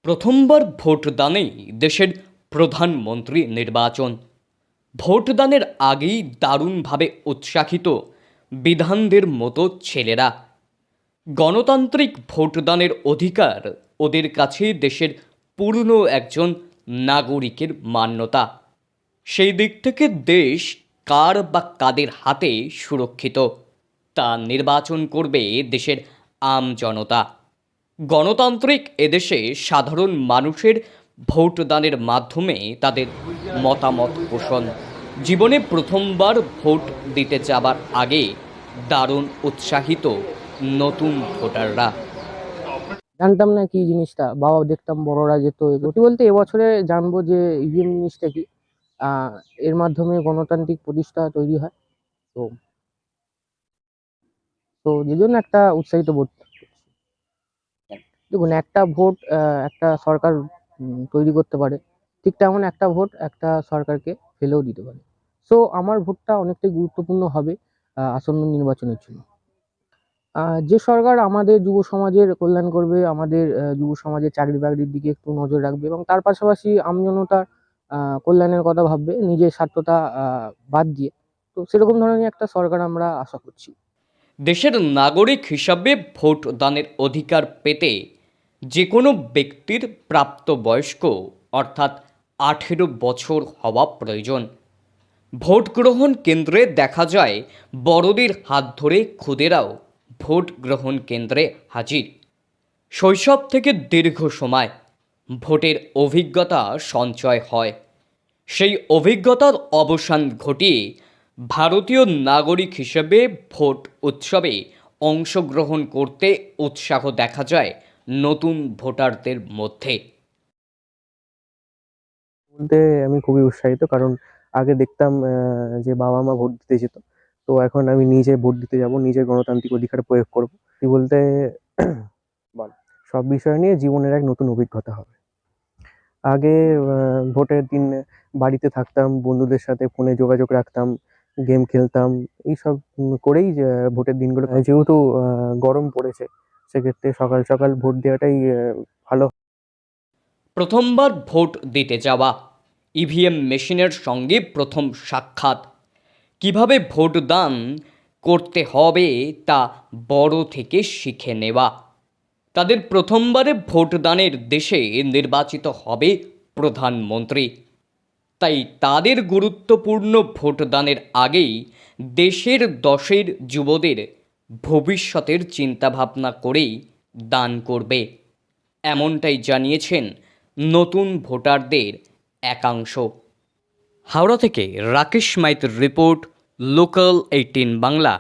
প্রথমবার ভোটদানেই দেশের প্রধানমন্ত্রী নির্বাচন। ভোটদানের আগেই দারুণভাবে উৎসাহিত বিধানদের মতো ছেলেরা। গণতান্ত্রিক ভোটদানের অধিকার ওদের কাছে দেশের পূর্ণ একজন নাগরিকের মান্যতা। সেই দিক থেকে দেশ কার বা কাদের হাতে সুরক্ষিত তা নির্বাচন করবে দেশের আমজনতা। গণতান্ত্রিক এদেশে সাধারণ মানুষের ভোটদানের মাধ্যমে তাদের মতামত পোষণ। জীবনে প্রথমবার ভোট দিতে যাবার আগে দারুণ উৎসাহিত নতুন ভোটাররা। জানতাম না কি জিনিসটা, বাবা দেখতাম বড়রা যেত এগোতে বলতে এবছরে জানবো যে ইভিএম জিনিসটা কি। আহ এর মাধ্যমে গণতান্ত্রিক প্রতিষ্ঠা তৈরি হয়। তো তো যে জন্য একটা উৎসাহিত বোধ করছি। দেখুন, একটা ভোট একটা সরকার তৈরি করতে পারে, ঠিক তেমন একটা ভোট একটা সরকারকে ফেলেও দিতে পারে। সো আমার ভোটটা অনেকটাই গুরুত্বপূর্ণ হবে আসন্ন নির্বাচনের জন্য। যে সরকার আমাদের যুব সমাজের কল্যাণ করবে, আমাদের যুব সমাজের চাকরি বাকরির দিকে একটু নজর রাখবে এবং তার পাশাপাশি আমজনতার কল্যাণের কথা ভাববে, নিজের স্বার্থটা বাদ দিয়ে, তো সেরকম ধরনের একটা সরকার আমরা আশা করছি। দেশের নাগরিক হিসাবে ভোট দানের অধিকার পেতে যে কোনো ব্যক্তির প্রাপ্তবয়স্ক অর্থাৎ 18 বছর হওয়া প্রয়োজন। ভোট গ্রহণ কেন্দ্রে দেখা যায় বড়দের হাত ধরে খুদেরাও ভোট গ্রহণ কেন্দ্রে হাজির। শৈশব থেকে দীর্ঘ সময় ভোটের অভিজ্ঞতা সঞ্চয় হয়। সেই অভিজ্ঞতার অবসান ঘটিয়ে ভারতীয় নাগরিক হিসেবে ভোট উৎসবে অংশগ্রহণ করতে উৎসাহ দেখা যায় নতুন ভোটারদের মধ্যে। বলতে আমি খুবই উৎসাহিত, কারণ আগে দেখতাম যে বাবা মা ভোট দিতে যেত, তো এখন আমি নিজে ভোট দিতে যাব, নিজের গণতান্ত্রিক অধিকার প্রয়োগ করব। কি বলতে বল, সব বিষয় নিয়ে জীবনের এক নতুন অভিজ্ঞতা হবে। আগে ভোটের দিন বাড়িতে থাকতাম, বন্ধুদের সাথে ফোনে যোগাযোগ রাখতাম, গেম খেলতাম, এইসব করেই যে ভোটের দিনগুলো যেহেতু গরম পড়েছে, সেক্ষেত্রে সকাল সকাল ভোট দেওয়াটাই ভালো। প্রথমবার ভোট দিতে যাওয়া, ইভিএম মেশিনের সঙ্গে প্রথম সাক্ষাৎ, কিভাবে ভোটদান করতে হবে তা বড় থেকে শিখে নেওয়া। তাদের প্রথমবারে ভোটদানের দেশে নির্বাচিত হবে প্রধানমন্ত্রী। তাই তাদের গুরুত্বপূর্ণ ভোটদানের আগেই দেশের দশের যুবদের ভবিষ্যতের চিন্তাভাবনা করেই দান করবে, এমনটাই জানিয়েছেন নতুন ভোটারদের একাংশ। হাওড়া থেকে রাকেশ মাইতির রিপোর্ট, লোকাল 18 বাংলা।